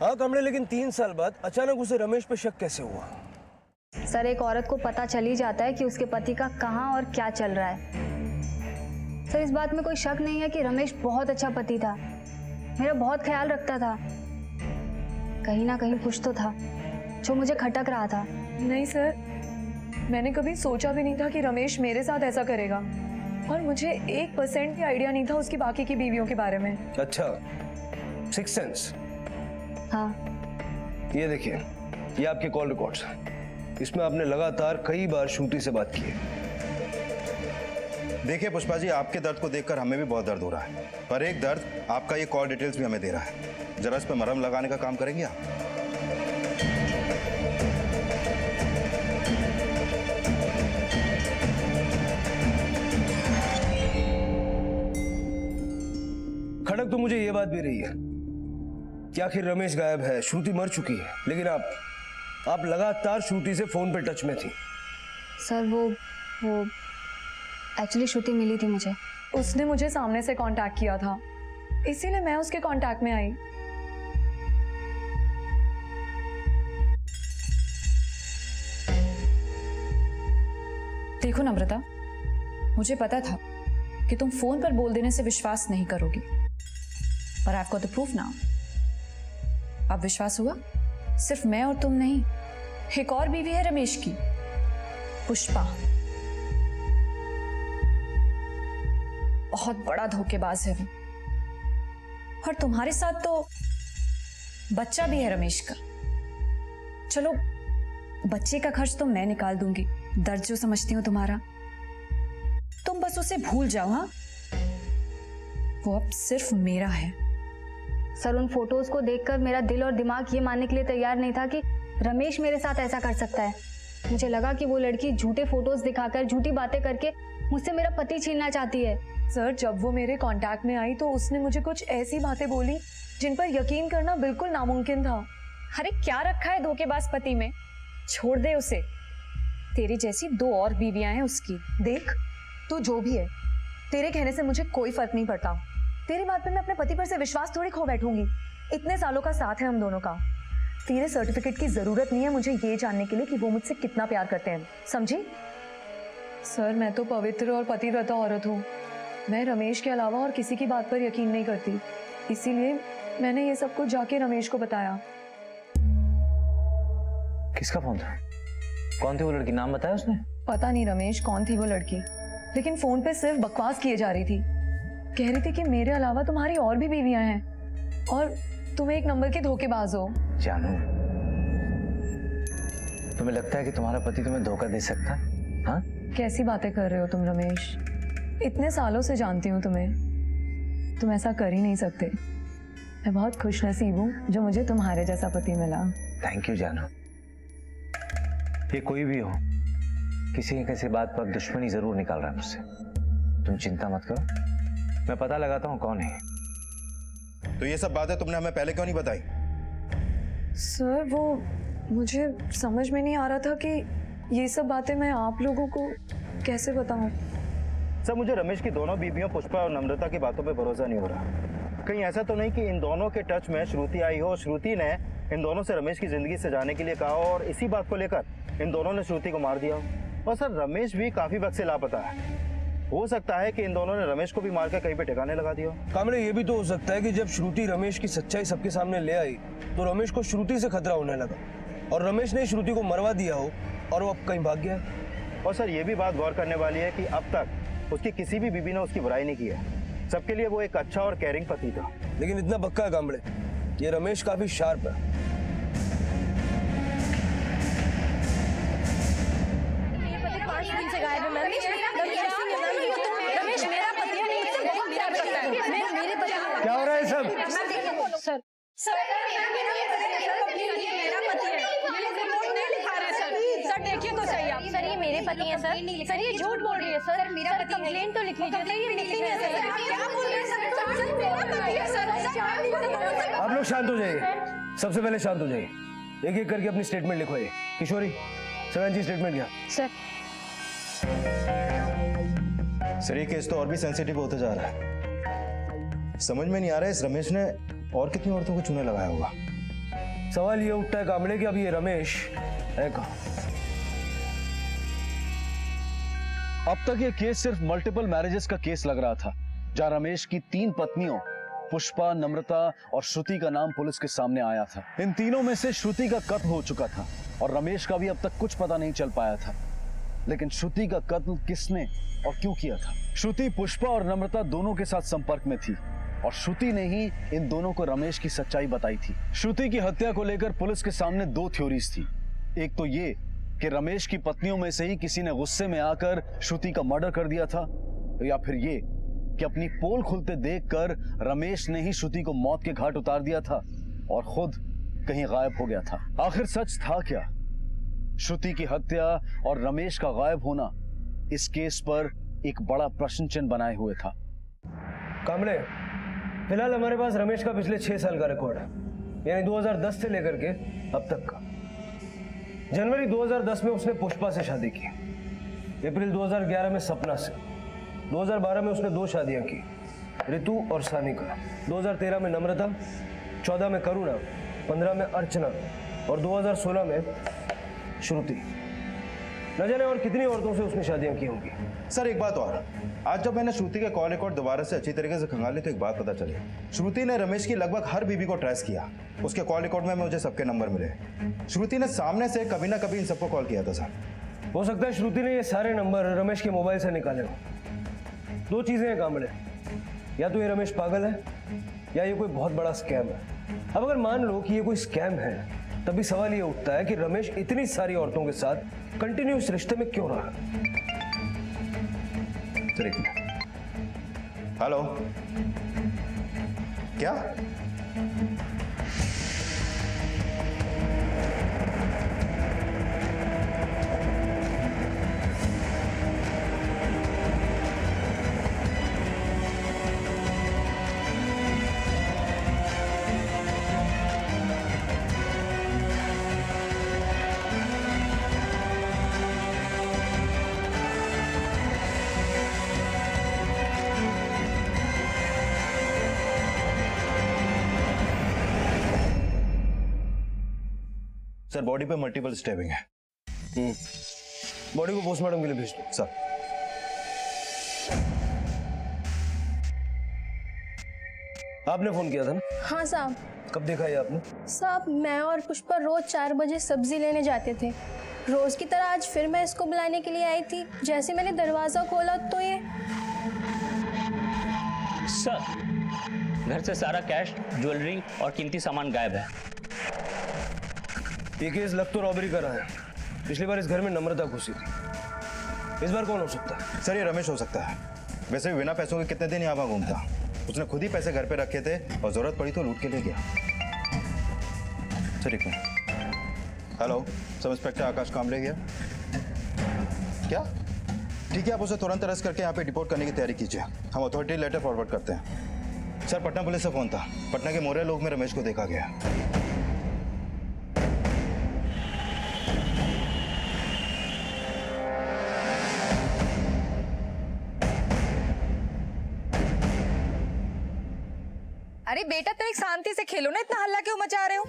हाँ कमले, लेकिन 3 साल बाद अचानक उसे रमेश पे शक कैसे हुआ? सर, एक औरत को पता चल ही जाता है कि उसके पति का कहाँ और क्या चल रहा है। सर, इस बात में कोई शक नहीं है कि रमेश बहुत अच्छा पति था, मेरा बहुत ख्याल रखता था। कहीं ना कहीं कुछ तो था जो मुझे खटक रहा था। नहीं सर, मैंने कभी सोचा भी नहीं था कि रमेश मेरे साथ ऐसा करेगा, और मुझे 1% भी आइडिया नहीं था उसकी बाकी की बीवियों के बारे में। अच्छा, 6th सेंस। हाँ, ये देखिए, ये आपके कॉल रिकॉर्ड्स हैं। इसमें आपने लगातार कई बार श्रुति से बात की है। देखिए पुष्पा जी, आपके दर्द को देखकर हमें भी बहुत दर्द हो रहा है, पर एक दर्द आपका ये कॉल डिटेल्स भी हमें दे रहा है। जरा इस पर मरहम लगाने का काम करेंगे आप? खटक तो मुझे ये बात भी रही है कि आखिर रमेश गायब है, श्रुति मर चुकी है, लेकिन आप लगातार श्रुति से फोन पे टच में थी। सर वो एक्चुअली श्रुति मिली थी मुझे। उसने मुझे सामने से कांटेक्ट किया था, इसीलिए मैं उसके कांटेक्ट में आई। देखो नम्रता, मुझे पता था कि तुम फोन पर बोल देने से विश्वास नहीं करोगी, पर I have got the proof now. अब विश्वास हुआ? सिर्फ मैं और तुम नहीं, एक और बीवी है रमेश की, पुष्पा। बहुत बड़ा धोखेबाज है वो, और तुम्हारे साथ तो बच्चा भी है रमेश का। चलो, बच्चे का खर्च तो मैं निकाल दूंगी, दर्द जो समझती हूँ तुम्हारा, बस उसे भूल जाओ। हाँ, वो अब सिर्फ मेरा है। सर उन फोटोज को देखकर मेरा दिल और दिमाग ये मानने के लिए तैयार नहीं था कि रमेश मेरे साथ ऐसा कर सकता है। मुझे लगा कि वो लड़की झूठे फोटोज दिखाकर, झूठी बातें करके मुझसे मेरा पति छीनना चाहती है। सर जब वो मेरे कांटेक्ट में आई तो उसने मुझे कुछ ऐसी बातें बोली जिन पर यकीन करना बिल्कुल नामुमकिन था। अरे क्या रखा है धोखेबाज पति में, छोड़ दे उसे। तेरी जैसी 2 और बीवियां हैं उसकी। देख, तू जो भी है, तेरे कहने से मुझे कोई फर्क नहीं पड़ता। तेरी बात पे मैं अपने पति पर से विश्वास थोड़ी खो बैठूंगी। इतने सालों का साथ है हम दोनों का। तेरे सर्टिफिकेट की जरूरत नहीं है मुझे ये जानने के लिए कि वो मुझसे कितना प्यार करते हैं, समझी? सर मैं तो पवित्र और पतिव्रता औरत हूँ। मैं रमेश के अलावा और किसी की बात पर यकीन नहीं करती, इसीलिए मैंने ये सब कुछ जाके रमेश को बताया। किसका फोन था? कौन थी वो लड़की? नाम बताया उसने? पता नहीं रमेश कौन थी वो लड़की, लेकिन फोन पे सिर्फ बकवास किए जा रही थी। कह रही थी कि मेरे अलावा तुम्हारी और भी बीवियां हैं और तुम एक नंबर के धोखेबाज हो। जानू, तुम्हें लगता है कि तुम्हारा पति तुम्हें धोखा दे सकता है? हाँ? कैसी बातें कर रहे हो तुम रमेश? इतने सालों से जानती हूँ तुम्हें, तुम ऐसा कर ही नहीं सकते। मैं बहुत खुश नसीब हूँ जो मुझे तुम्हारे जैसा पति मिला। थैंक यू जानू। ये कोई भी हो, किसी न किसी बात पर दुश्मनी जरूर निकाल रहा है मुझसे। तुम चिंता मत करो, मैं पता लगाता हूँ कौन है। तो ये सब बातें तुमने हमें पहले क्यों नहीं बताई? सर वो मुझे समझ में नहीं आ रहा था कि ये सब बातें मैं आप लोगों को कैसे बताऊं। सर मुझे रमेश की दोनों बीवियों पुष्पा और नम्रता की बातों पे भरोसा नहीं हो रहा। कहीं ऐसा तो नहीं कि इन दोनों के टच में श्रुति आई हो, श्रुति ने इन दोनों से रमेश की जिंदगी से जाने के लिए कहा और इसी बात को लेकर इन दोनों ने श्रुति को मार दिया हो। और सर रमेश भी काफी वक्त से लापता है, हो सकता है कि इन दोनों ने रमेश को भी मार के कहीं पे ठिकाने लगा दिया। कामले, ये भी तो हो सकता है कि जब श्रुति रमेश की सच्चाई सबके सामने ले आई तो रमेश को श्रुति से खतरा होने लगा और रमेश ने श्रुति को मरवा दिया हो और वो अब कहीं भाग गया। और सर ये भी बात गौर करने वाली है कि अब तक उसकी किसी भी बीवी ने उसकी बुराई नहीं की है। सबके लिए वो एक अच्छा और केयरिंग पति था। लेकिन इतना पक्का है कामले, ये रमेश काफी शार्प है। क्या हो रहा है सब? सर सर देखिए तो सही आप। सर ये मेरे पति हैं सर। सर ये झूठ बोल रही है सर। मेरा कंप्लेंट तो लिख लीजिए। सर ये मिलती नहीं है सर। क्या बोल रहे हैं सर? मेरा पति है सर। आप लोग शांत हो जाइए, सबसे पहले शांत हो जाइए। एक एक करके अपनी स्टेटमेंट लिखवाइए। किशोरी, सरन जी स्टेटमेंट क्या? सर सर ये केस तो और भी सेंसिटिव होता जा रहा है। समझ में नहीं आ रहा है इस रमेश ने और कितनी औरतों को चूने लगाया होगा। सवाल ये उठता है कामले कि अब ये रमेश है कहाँ? अब तक ये केस सिर्फ मल्टीपल मैरिजेस का केस लग रहा था, जहां रमेश की 3 पत्नियों पुष्पा, नम्रता और श्रुति का नाम पुलिस के सामने आया था। इन तीनों में से श्रुति का कत्ल हो चुका था और रमेश का भी अब तक कुछ पता नहीं चल पाया था। लेकिन श्रुति का कत्ल किसने और क्यों किया था? श्रुति पुष्पा और नम्रता दोनों के साथ संपर्क में थी और श्रुति ने ही इन दोनों को रमेश की सच्चाई बताई थी। श्रुति की हत्या को लेकर पुलिस के सामने 2 थ्योरीज थी। एक तो ये कि रमेश की पत्नियों में से ही किसी ने गुस्से में आकर श्रुति का मर्डर कर दिया था, या फिर ये कि अपनी पोल खुलते देखकर रमेश ने ही श्रुति को मौत के घाट उतार दिया था और खुद कहीं गायब हो गया था। आखिर सच था क्या? श्रुति की हत्या और रमेश का गायब होना इस केस पर एक बड़ा प्रश्न चिन्ह बनाए हुए था। कामले, फिलहाल हमारे पास रमेश का पिछले 6 साल का रिकॉर्ड है, यानी 2010 से लेकर के अब तक का। जनवरी 2010 में उसने पुष्पा से शादी की, अप्रैल 2011 में सपना से, 2012 में उसने 2 शादियां की, ऋतु और सानिका, 2013 में नम्रता, 14 में करुणा, 15 में अर्चना और 2016 में श्रुति। न जाने और कितनी औरतों से उसने शादियां की होंगी। सर एक बात और, आज जब मैंने श्रुति के कॉल रिकॉर्ड दोबारा से अच्छी तरीके से खंगाली तो एक बात पता चली। श्रुति ने रमेश की लगभग हर बीवी को ट्रेस किया। उसके कॉल रिकॉर्ड में मुझे सबके नंबर मिले। श्रुति ने सामने से कभी ना कभी इन सबको कॉल किया था सर। हो सकता है श्रुति ने ये सारे नंबर रमेश के मोबाइल से निकाले हो। 2 चीजें हैं कामले, या तो ये रमेश पागल है या ये कोई बहुत बड़ा स्कैम है। अब अगर मान लो कि ये कोई स्कैम है, तभी सवाल ये उठता है कि रमेश इतनी सारी औरतों के साथ कंटिन्यूस रिश्ते में क्यों रहा? सर एक मिनट। हेलो, क्या? सर बॉडी पे मल्टीपल स्टेबिंग है। बॉडी को पोस्टमार्टम के लिए भेज दो। सर आपने फोन किया था ना? हाँ साहब। कब देखा ये आपने? साहब मैं और पुष्पा रोज 4 बजे सब्जी लेने जाते थे। रोज की तरह आज फिर मैं इसको बुलाने के लिए आई थी। जैसे मैंने दरवाजा खोला तो ये सर घर से सारा कैश, ज्वेलरी और कीमती सामान गायब है। ये केस लग तो रॉबरी का रहा है। पिछली बार इस घर में नम्रता घुसी थी, इस बार कौन हो सकता है? सर ये रमेश हो सकता है। वैसे भी बिना पैसों के कितने दिन यहाँ वहाँ घूमता। उसने खुद ही पैसे घर पे रखे थे और जरूरत पड़ी तो लूट के ले गया। सर एक मिनट। हेलो, सब इंस्पेक्टर आकाश कामले गया क्या? ठीक है, आप उसे तुरंत अरेस्ट करके यहाँ पे डिपोर्ट करने की तैयारी कीजिए। हम अथॉरिटी लेटर फॉरवर्ड करते हैं। सर पटना पुलिस से फोन था। पटना के मोरे लोग में रमेश को देखा गया। अरे बेटा तो एक शांति से खेलो ना, इतना हल्ला क्यों मचा रहे हो?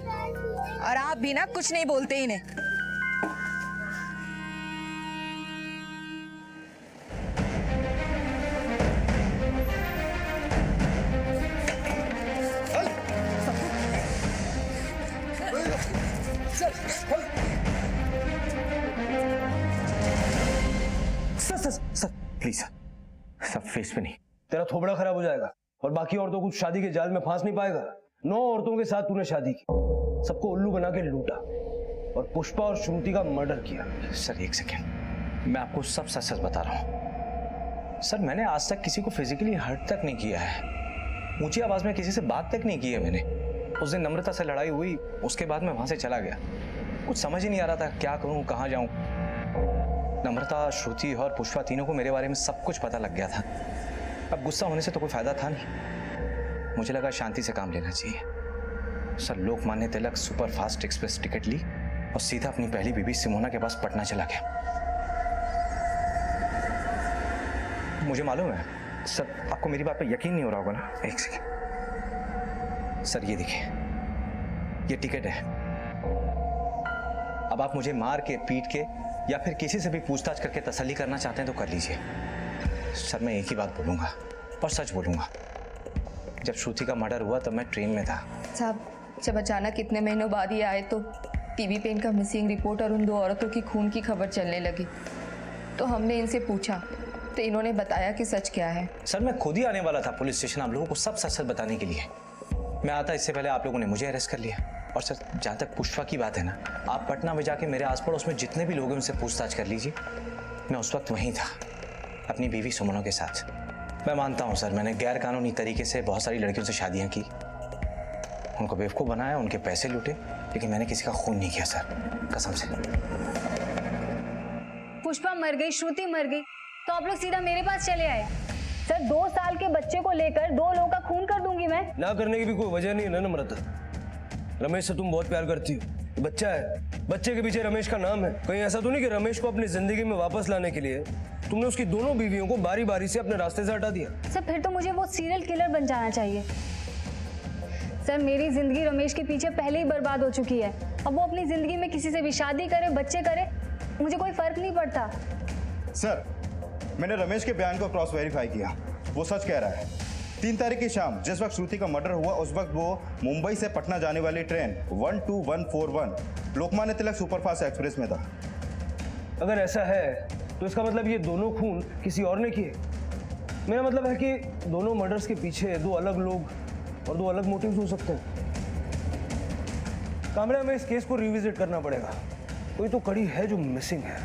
और आप भी ना कुछ नहीं बोलते इन्हें। सर प्लीज सब फेस पे नहीं। तेरा थोबड़ा खराब हो जाएगा और बाकी औरतों को शादी के जाल में फांस नहीं पाएगा। 9 औरतों के साथ तूने शादी की, सबको उल्लू बना के लूटा और पुष्पा और श्रुति का मर्डर किया। सर एक सेकेंड, मैं आपको सब सच सच बता रहा हूँ। सर मैंने आज तक किसी को फिजिकली हर्ट तक नहीं किया है। ऊंची आवाज में किसी से बात तक नहीं की है मैंने। उस दिन नम्रता से लड़ाई हुई, उसके बाद मैं वहां से चला गया। कुछ समझ ही नहीं आ रहा था क्या करूं, कहाँ जाऊं। नम्रता, श्रुति और पुष्पा तीनों को मेरे बारे में सब कुछ पता लग गया था। अब गुस्सा होने से तो कोई फायदा था नहीं। मुझे लगा शांति से काम लेना चाहिए। Sir Lokmanya Tilak super fast express ticket ली और सीधा अपनी पहली बीबी सिमोना के पास पटना चला गया। मुझे मालूम है सर, आपको मेरी बात पर यकीन नहीं हो रहा होगा ना। एक सेकंड सर, ये देखिए, ये टिकट है। अब आप मुझे मार के, पीट के या फिर किसी से भी पूछताछ करके तसल्ली करना चाहते हैं तो कर लीजिए। सर मैं एक ही बात बोलूंगा और सच बोलूंगा। जब श्रुति का मर्डर हुआ तब मैं ट्रेन में था। साहब जब अचानक इतने महीनों बाद ये आए तो टीवी पे इनका मिसिंग रिपोर्ट और उन 2 औरतों की खून की खबर चलने लगी, तो हमने इनसे पूछा तो इन्होंने बताया कि सच क्या है। सर मैं खुद ही आने वाला था पुलिस स्टेशन आप लोगों को सब सच सच बताने के लिए। मैं आता इससे पहले आप लोगों ने मुझे अरेस्ट कर लिया। और सर जहाँ तक पुष्पा की बात है ना, आप पटना में जाके मेरे आस पड़ोस में जितने भी लोग हैं उनसे पूछताछ कर लीजिए। मैं उस वक्त वहीं था अपनी बीवी सुमनों के साथ। मैं मानता हूँ सर, मैंने गैर कानूनी तरीके से बहुत सारी लड़कियों से शादियाँ की, उनको बेवकूफ़ बनाया, उनके पैसे लूटे, लेकिन मैंने किसी का खून नहीं किया सर, कसम से। पुष्पा मर गई, श्रुति मर गई, तो आप लोग सीधा मेरे पास चले आए। सर 2 साल के बच्चे को लेकर 2 लोगों का खून कर दूंगी मैं। ना करने की भी कोई वजह नहीं है ना नम्रता। रमेश से तुम बहुत प्यार करती हो, ये बच्चा है, बच्चे के पीछे रमेश का नाम है। कहीं ऐसा तो नहीं कि रमेश को अपनी जिंदगी में वापस लाने के लिए तुमने उसकी दोनों बीवियों को बारी बारी से अपने रास्ते से हटा दिया? सर फिर तो मुझे वो सीरियल किलर बन जाना चाहिए। सर मेरी जिंदगी रमेश के पीछे पहले ही बर्बाद हो चुकी है। अब वो अपनी जिंदगी में किसी से भी शादी करे, बच्चे करे, मुझे कोई फर्क नहीं पड़ता। सर मैंने रमेश के बयान को क्रॉस वेरीफाई किया, वो सच कह रहा है। 3 तारीख की शाम जिस वक्त श्रुति का मर्डर हुआ उस वक्त वो मुंबई से पटना जाने वाली train 12141 Lokmanya Tilak superfast express में था। अगर ऐसा है तो इसका मतलब ये दोनों खून किसी और ने किए। मेरा मतलब है कि दोनों मर्डर्स के पीछे 2 अलग लोग और 2 अलग मोटिव्स हो सकते हैं। कामरा में इस केस को रिविजिट करना पड़ेगा, कोई तो कड़ी है जो मिसिंग है।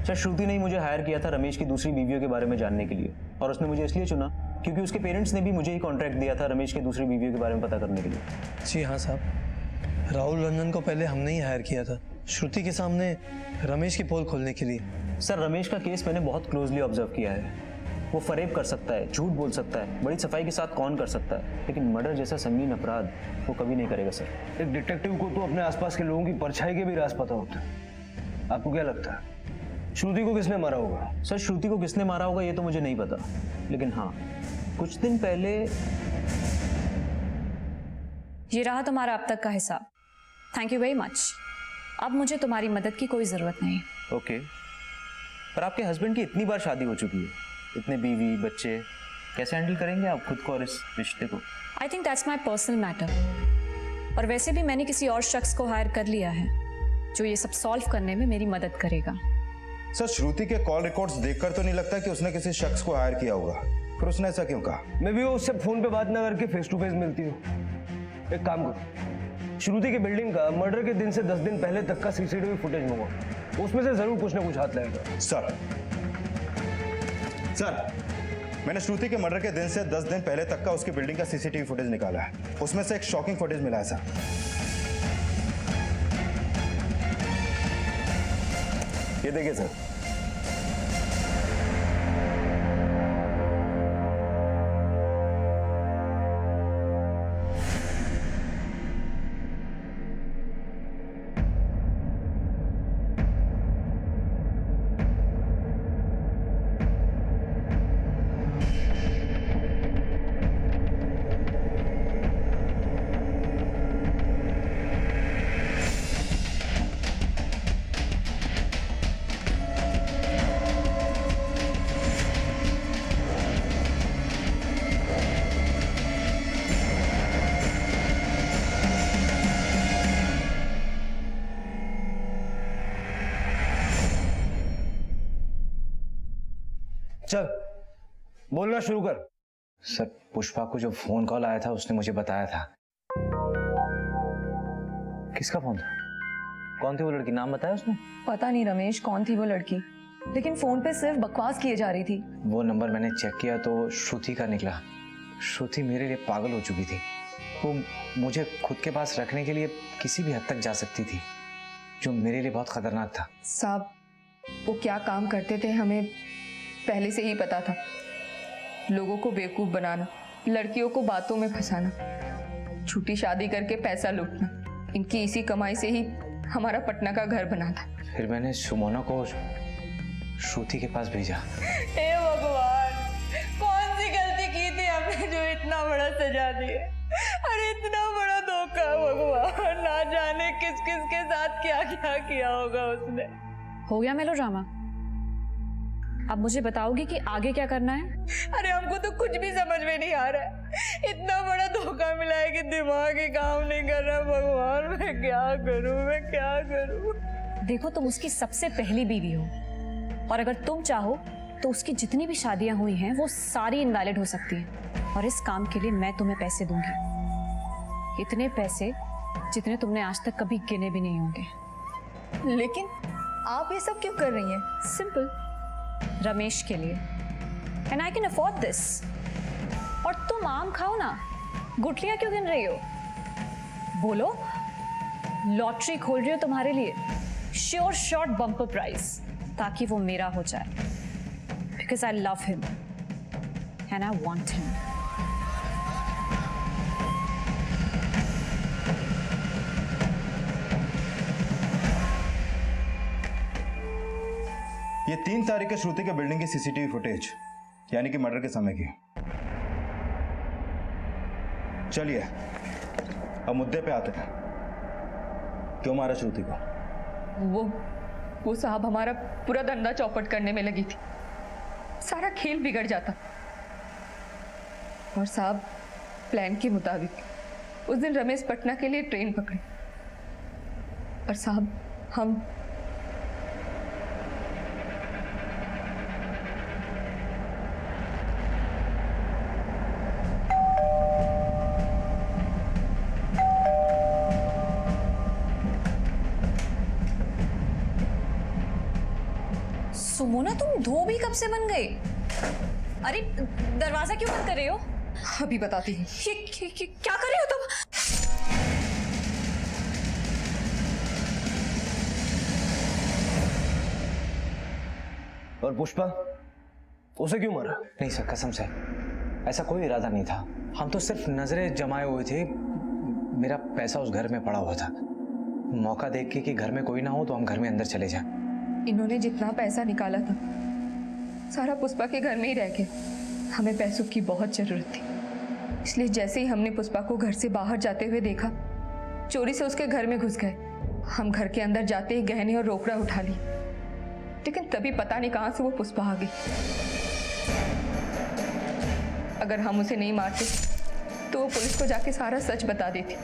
सर श्रुति ने ही मुझे हायर किया था रमेश की दूसरी बीवियों के बारे में जानने के लिए, और उसने मुझे इसलिए चुना क्योंकि उसके पेरेंट्स ने भी मुझे ही कॉन्ट्रैक्ट दिया था रमेश की दूसरी बीवियों के बारे में पता करने के लिए। जी हाँ साहब, राहुल रंजन को पहले हमने ही हायर किया था श्रुति के सामने रमेश की पोल खोलने के लिए। सर रमेश का केस मैंने बहुत क्लोजली ऑब्जर्व किया है। वो फरेब कर सकता है, झूठ बोल सकता है, बड़ी सफाई के साथ कौन कर सकता है, लेकिन मर्डर जैसा संगीन अपराध वो कभी नहीं करेगा सर। एक डिटेक्टिव को तो अपने आसपास के लोगों की परछाई के भी राज पता होता है। आपको क्या लगता है श्रुति को किसने मारा होगा? सर श्रुति को किसने मारा होगा ये तो मुझे नहीं पता, लेकिन हाँ कुछ दिन पहले। ये रहा तुम्हारा अब तक का हिसाब। Thank you very much. अब मुझे तुम्हारी मदद की कोई जरूरत नहीं। ओके, पर आपके हस्बैंड की इतनी बार शादी हो चुकी है, इतने बीवी बच्चे, कैसे हैंडल करेंगे आप खुद को और इस रिश्ते को? I think that's my personal matter. और वैसे भी मैंने किसी और शख्स को हायर कर लिया है जो ये सब सॉल्व करने में मेरी मदद करेगा। सर श्रुति के कॉल रिकॉर्ड्स देखकर तो नहीं लगता कि उसने किसी शख्स को हायर किया होगा, फिर उसने ऐसा क्यों कहा? मैं भी उससे फोन पे बात ना करके फेस टू फेस मिलती हूँ। एक काम करो, श्रुति की बिल्डिंग का मर्डर के दिन से 10 दिन पहले तक का सीसीटीवी फुटेज मंगवाओ, उसमें से जरूर कुछ ना कुछ हाथ लगेगा। सर मैंने श्रुति के मर्डर के दिन से 10 दिन पहले तक का उसकी बिल्डिंग का सीसीटीवी फुटेज निकाला है, उसमें से एक शॉकिंग फुटेज मिला है सर। ये देखिए सर, चल बोलना शुरू कर। सर पुष्पा को जो फोन कॉल आया था उसने मुझे बताया था। किसका फोन था? कौन थी वो लड़की? नाम बताया उसने? पता नहीं रमेश कौन थी वो लड़की, लेकिन फोन पे सिर्फ बकवास किए जा रही थी। वो नंबर मैंने चेक किया तो श्रुति का निकला। श्रुति मेरे लिए पागल हो चुकी थी। वो मुझे खुद के पास रखने के लिए किसी भी हद तक जा सकती थी, जो मेरे लिए बहुत खतरनाक था। साहब वो क्या काम करते थे हमें पहले से ही पता था। लोगों को बेवकूफ बनाना, लड़कियों को बातों में फंसाना, झूठी शादी करके पैसा लूटना, इनकी इसी कमाई से ही हमारा पटना का घर बना था। फिर मैंने सुमोना को श्रुति के पास भेजा। हे भगवान, कौन सी गलती की थी हमने जो इतना बड़ा सजा दी? अरे इतना बड़ा धोखा भगवान, ना जाने किस किस के साथ क्या क्या किया होगा उसने। हो गया मेलोड्रामा। अब मुझे बताओगी कि आगे क्या करना है? अरे हमको तो कुछ भी समझ में नहीं आ रहा है। इतना बड़ा धोखा मिला है कि दिमाग ही काम नहीं कर रहा। भगवान मैं क्या करूं, मैं क्या करूं? देखो तुम उसकी सबसे पहली बीवी हो, और अगर तुम चाहो तो उसकी जितनी भी शादियां हुई हैं वो सारी इनवैलिड हो सकती हैं, और इस काम के लिए मैं तुम्हें पैसे दूंगी, इतने पैसे जितने तुमने आज तक कभी गिने भी नहीं होंगे। लेकिन आप ये सब क्यों कर रही हैं? सिंपल, रमेश के लिए, and I can afford this. और तुम आम खाओ ना, गुठलियां क्यों गिन रही हो? बोलो, लॉटरी खोल रही हो तुम्हारे लिए, श्योर शॉट बम्पर प्राइस, ताकि वो मेरा हो जाए, because I love him and I want him. ये 3 तारीख के श्रुति के बिल्डिंग की सीसीटीवी फुटेज, यानी कि मर्डर के समय की। चलिए अब मुद्दे पे आते हैं। क्यों मारा श्रुति को? वो साहब हमारा पूरा धंधा चौपट करने में लगी थी, सारा खेल बिगड़ जाता। और साहब प्लान के मुताबिक उस दिन रमेश पटना के लिए ट्रेन पकड़े, और साहब हम सुमोना तुम धो भी कब से बन गए? अरे दरवाजा क्यों बंद कर रहे हो? अभी बताती हूँ। ये क्या कर रहे हो तुम? और पुष्पा, उसे क्यों मारा? नहीं सर, कसम से ऐसा कोई इरादा नहीं था। हम तो सिर्फ नजरें जमाए हुए थे। मेरा पैसा उस घर में पड़ा हुआ था। मौका देख के कि घर में कोई ना हो तो हम घर में अंदर चले जाएं। इन्होंने जितना पैसा निकाला था सारा पुष्पा के घर में ही रह गया। हमें पैसों की बहुत जरूरत थी, इसलिए जैसे ही हमने पुष्पा को घर से बाहर जाते हुए देखा, चोरी से उसके घर में घुस गए। हम घर के अंदर जाते ही गहने और रोकड़ा उठा ली, लेकिन तभी पता नहीं कहां से वो पुष्पा आ गई। अगर हम उसे नहीं मारते तो वो पुलिस को जाके सारा सच बता देती।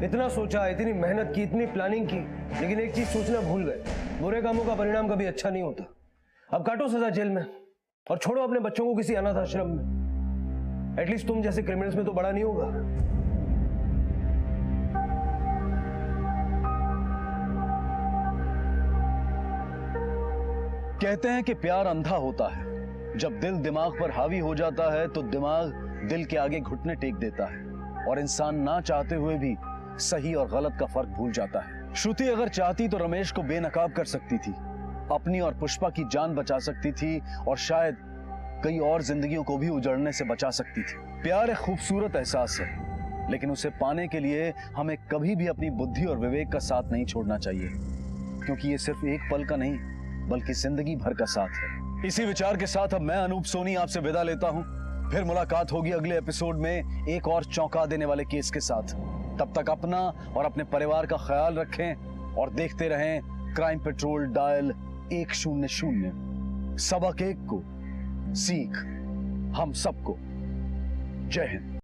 इतना सोचा, इतनी मेहनत की, इतनी प्लानिंग की, लेकिन एक चीज सोचना भूल गए। बुरे कामों का परिणाम कभी अच्छा नहीं होता। अब काटो सजा जेल में और छोड़ो अपने बच्चों को किसी अनाथ आश्रम में। एटलीस्ट तुम जैसे क्रिमिनल्स में तो बड़ा नहीं होगा। कहते हैं कि प्यार अंधा होता है। जब दिल दिमाग पर हावी हो जाता है तो दिमाग दिल के आगे घुटने टेक देता है और इंसान ना चाहते हुए भी सही और गलत का फर्क भूल जाता है। श्रुति अगर चाहती तो रमेश को बेनकाब कर सकती थी, अपनी और पुष्पा की जान बचा सकती थी और शायद कई और जिंदगियों को भी उजड़ने से बचा सकती थी। प्यार एक खूबसूरत एहसास है, लेकिन उसे पाने के लिए हमें कभी भी अपनी बुद्धि और विवेक का साथ नहीं छोड़ना चाहिए, क्योंकि ये सिर्फ एक पल का नहीं बल्कि जिंदगी भर का साथ है। इसी विचार के साथ अब मैं अनूप सोनी आपसे विदा लेता हूं। फिर मुलाकात होगी अगले एपिसोड में एक और चौंका देने वाले केस के साथ। तब तक अपना और अपने परिवार का ख्याल रखें और देखते रहें क्राइम पेट्रोल डायल 100। सबक एक को सीख हम सबको। जय हिंद।